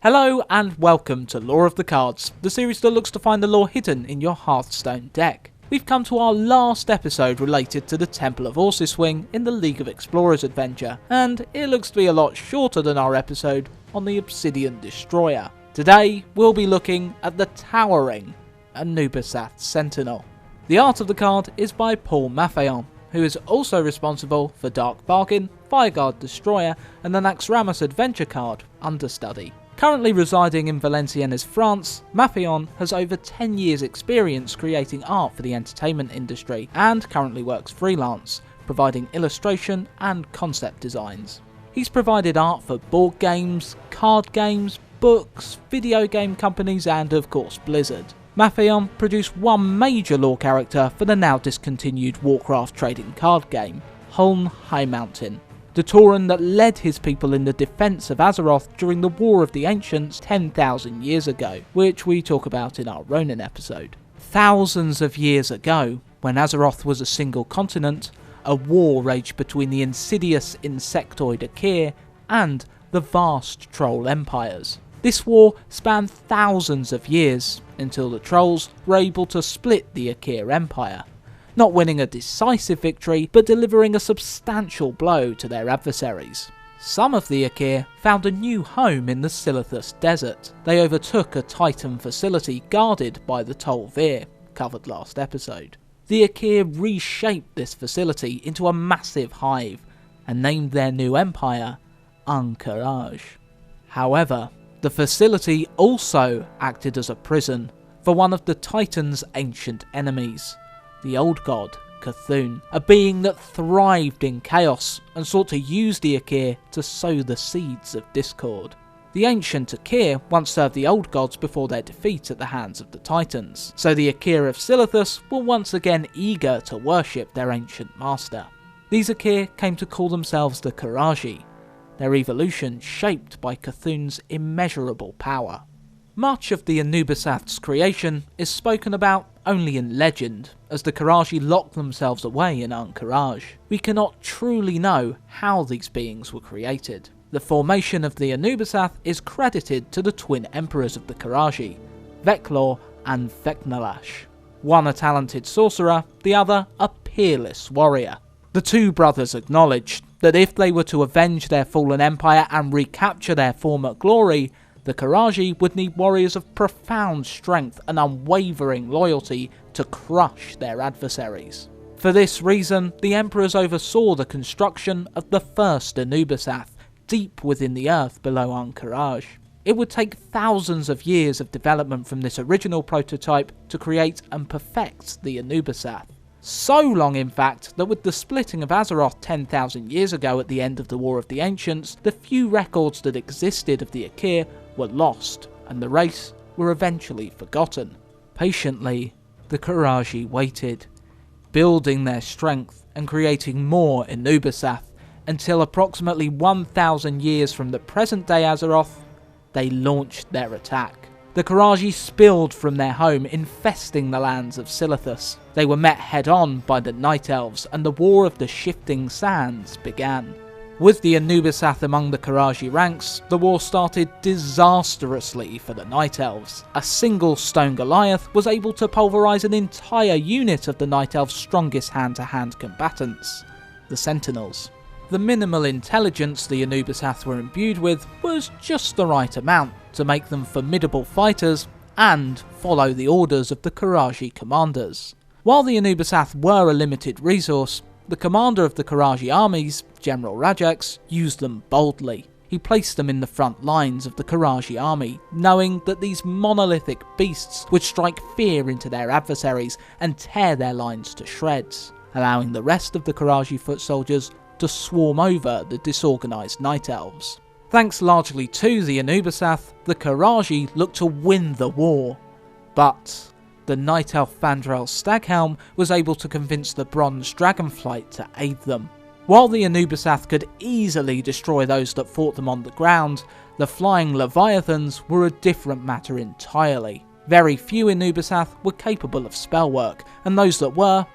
Hello and welcome to Lore of the Cards, the series that looks to find the lore hidden in your Hearthstone deck. We've come to our last episode related to the Temple of Orsis wing in the League of Explorers adventure, and it looks to be a lot shorter than our episode on the Obsidian Destroyer. Today we'll be looking at the towering Anubisath Sentinel. The art of the card is by Paul Maffeon, who is also responsible for Dark Bargain, Fireguard Destroyer and the Naxxramas adventure card, Understudy. Currently residing in Valenciennes, France, Maffeon has over 10 years experience creating art for the entertainment industry and currently works freelance, providing illustration and concept designs. He's provided art for board games, card games, books, video game companies and of course Blizzard. Maffeon produced one major lore character for the now discontinued Warcraft trading card game, Huln High Mountain, the Tauren that led his people in the defence of Azeroth during the War of the Ancients 10,000 years ago, which we talk about in our Ronin episode. Thousands of years ago, when Azeroth was a single continent, a war raged between the insidious insectoid Ahn'Qiraj and the vast troll empires. This war spanned thousands of years, until the trolls were able to split the Ahn'Qiraj Empire, not winning a decisive victory, but delivering a substantial blow to their adversaries. Some of the Ahn'Qiraj found a new home in the Silithus Desert. They overtook a Titan facility guarded by the Tol'vir, covered last episode. The Ahn'Qiraj reshaped this facility into a massive hive, and named their new empire Ahn'Qiraj. However, the facility also acted as a prison for one of the Titan's ancient enemies, the old god, Cthulhu, a being that thrived in chaos and sought to use the Ahn'Qiraj to sow the seeds of discord. The ancient Ahn'Qiraj once served the old gods before their defeat at the hands of the Titans, so the Ahn'Qiraj of Silithus were once again eager to worship their ancient master. These Ahn'Qiraj came to call themselves the Qiraji, their evolution shaped by Cthulhu's immeasurable power. Much of the Anubisath's creation is spoken about only in legend, as the Qiraji lock themselves away in Ahn'Qiraj. We cannot truly know how these beings were created. The formation of the Anubisath is credited to the twin emperors of the Qiraji, Vek'lor and Vek'nilash. One a talented sorcerer, the other a peerless warrior. The two brothers acknowledged that if they were to avenge their fallen empire and recapture their former glory, the Qiraji would need warriors of profound strength and unwavering loyalty to crush their adversaries. For this reason, the emperors oversaw the construction of the first Anubisath, deep within the earth below Ahn'Qiraj. It would take thousands of years of development from this original prototype to create and perfect the Anubisath. So long in fact that with the splitting of Azeroth 10,000 years ago at the end of the War of the Ancients, the few records that existed of the Ahn'Qiraj were lost, and the race were eventually forgotten. Patiently, the Qiraji waited, building their strength and creating more Anubisath, until approximately 1,000 years from the present day Azeroth, they launched their attack. The Qiraji spilled from their home, infesting the lands of Silithus. They were met head-on by the Night Elves, and the War of the Shifting Sands began. With the Anubisath among the Qiraji ranks, the war started disastrously for the Night Elves. A single Stone Goliath was able to pulverise an entire unit of the Night Elves' strongest hand-to-hand combatants, the Sentinels. The minimal intelligence the Anubisath were imbued with was just the right amount to make them formidable fighters and follow the orders of the Qiraji commanders. While the Anubisath were a limited resource, the commander of the Qiraji armies, General Rajax, used them boldly. He placed them in the front lines of the Qiraji army, knowing that these monolithic beasts would strike fear into their adversaries and tear their lines to shreds, allowing the rest of the Qiraji foot soldiers to swarm over the disorganised Night Elves. Thanks largely to the Anubisath, the Qiraji looked to win the war, but the Night Elf Fandral Staghelm was able to convince the Bronze Dragonflight to aid them. While the Anubisath could easily destroy those that fought them on the ground, the Flying Leviathans were a different matter entirely. Very few Anubisath were capable of spell work, and those that were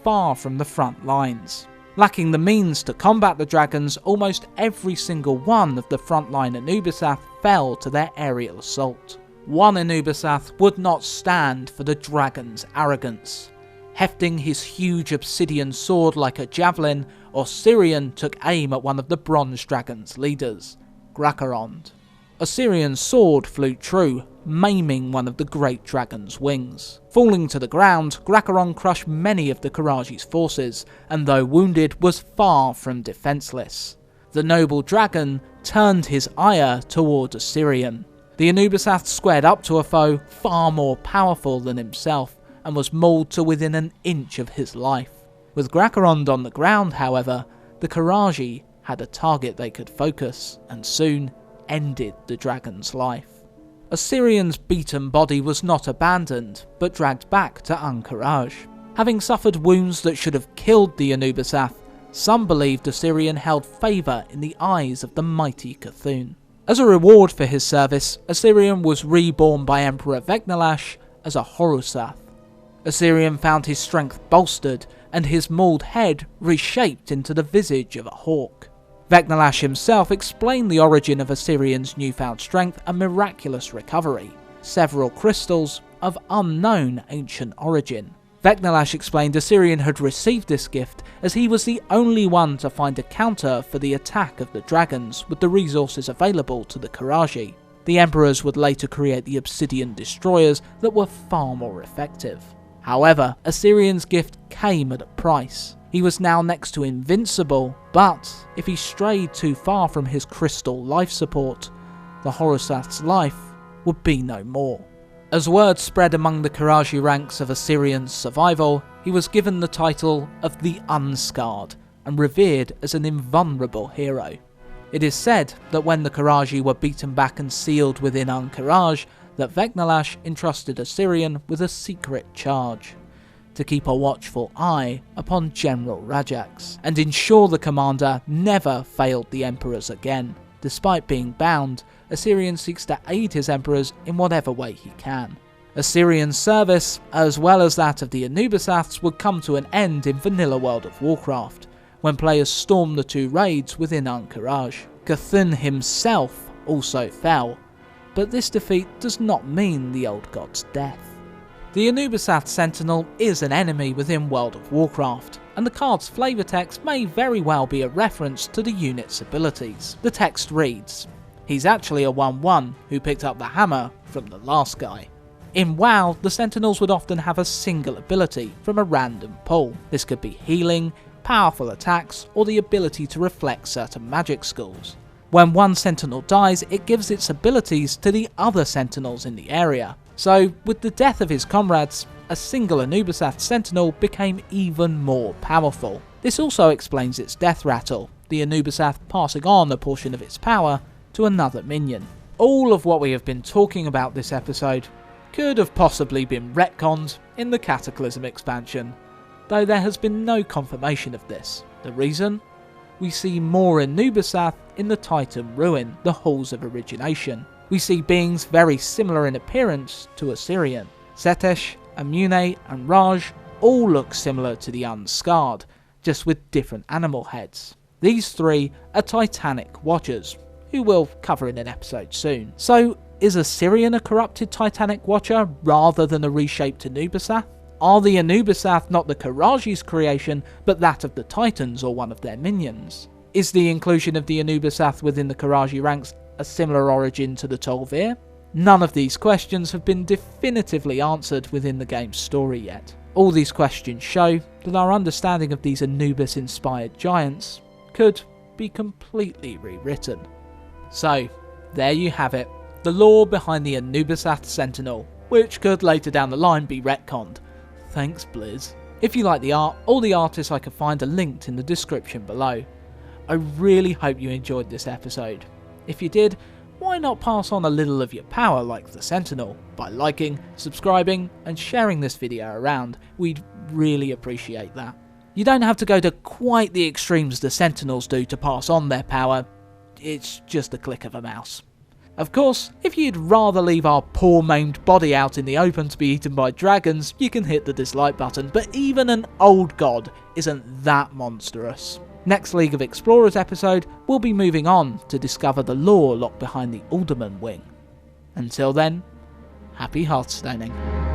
far from the front lines. Lacking the means to combat the dragons, almost every single one of the frontline Anubisath fell to their aerial assault. One Anubisath would not stand for the dragon's arrogance. Hefting his huge obsidian sword like a javelin, Osirian took aim at one of the bronze dragon's leaders, Grakarond. Osirian's sword flew true, maiming one of the great dragon's wings. Falling to the ground, Grakarond crushed many of the Qiraji's forces, and though wounded, was far from defenceless. The noble dragon turned his ire toward Osirian. The Anubisath squared up to a foe far more powerful than himself, and was mauled to within an inch of his life. With Grakarond on the ground, however, the Qiraji had a target they could focus, and soon ended the dragon's life. Osirian's beaten body was not abandoned, but dragged back to Ahn'Qiraj. Having suffered wounds that should have killed the Anubisath, some believed Osirian held favour in the eyes of the mighty Cthulhu. As a reward for his service, Osirian was reborn by Emperor Vek'nilash as a Horusath. Osirian found his strength bolstered, and his mauled head reshaped into the visage of a hawk. Vek'nilash himself explained the origin of Osirian's newfound strength and miraculous recovery, several crystals of unknown ancient origin. Vek'nilash explained Osirian had received this gift as he was the only one to find a counter for the attack of the dragons with the resources available to the Qiraji. The emperors would later create the obsidian destroyers that were far more effective. However, Osirian's gift came at a price. He was now next to invincible, but if he strayed too far from his crystal life support, the Horusath's life would be no more. As word spread among the Qiraji ranks of Osirian's survival, he was given the title of the Unscarred and revered as an invulnerable hero. It is said that when the Qiraji were beaten back and sealed within Ahn'Qiraj, that Vek'nilash entrusted Osirian with a secret charge: to keep a watchful eye upon General Rajax, and ensure the commander never failed the emperors again. Despite being bound, Osirian seeks to aid his emperors in whatever way he can. Osirian's service, as well as that of the Anubisaths, would come to an end in vanilla World of Warcraft, when players stormed the two raids within Ahn'Qiraj. Cthulhu himself also fell, but this defeat does not mean the old god's death. The Anubisath Sentinel is an enemy within World of Warcraft, and the card's flavour text may very well be a reference to the unit's abilities. The text reads, "He's actually a 1/1 who picked up the hammer from the last guy." In WoW, the Sentinels would often have a single ability from a random pool. This could be healing, powerful attacks, or the ability to reflect certain magic schools. When one Sentinel dies, it gives its abilities to the other Sentinels in the area. So, with the death of his comrades, a single Anubisath Sentinel became even more powerful. This also explains its death rattle, the Anubisath passing on a portion of its power to another minion. All of what we have been talking about this episode could have possibly been retconned in the Cataclysm expansion, though there has been no confirmation of this. The reason? We see more Anubisath in the Titan Ruin, the Halls of Origination. We see beings very similar in appearance to Osirian. Setesh, Ammune and Raj all look similar to the Unscarred, just with different animal heads. These three are Titanic Watchers, who we'll cover in an episode soon. So, is Osirian a corrupted Titanic Watcher rather than a reshaped Anubisath? Are the Anubisath not the Qiraji's creation, but that of the Titans or one of their minions? Is the inclusion of the Anubisath within the Qiraji ranks a similar origin to the Tol'vir? None of these questions have been definitively answered within the game's story yet. All these questions show that our understanding of these Anubis-inspired giants could be completely rewritten. So, there you have it, the lore behind the Anubisath Sentinel, which could later down the line be retconned. Thanks Blizz. If you like the art, all the artists I could find are linked in the description below. I really hope you enjoyed this episode. If you did, why not pass on a little of your power like the Sentinel by liking, subscribing and sharing this video around. We'd really appreciate that. You don't have to go to quite the extremes the Sentinels do to pass on their power, it's just a click of a mouse. Of course, if you'd rather leave our poor maimed body out in the open to be eaten by dragons, you can hit the dislike button, but even an old god isn't that monstrous. Next League of Explorers episode, we'll be moving on to discover the lore locked behind the Alderman wing. Until then, happy Hearthstoning.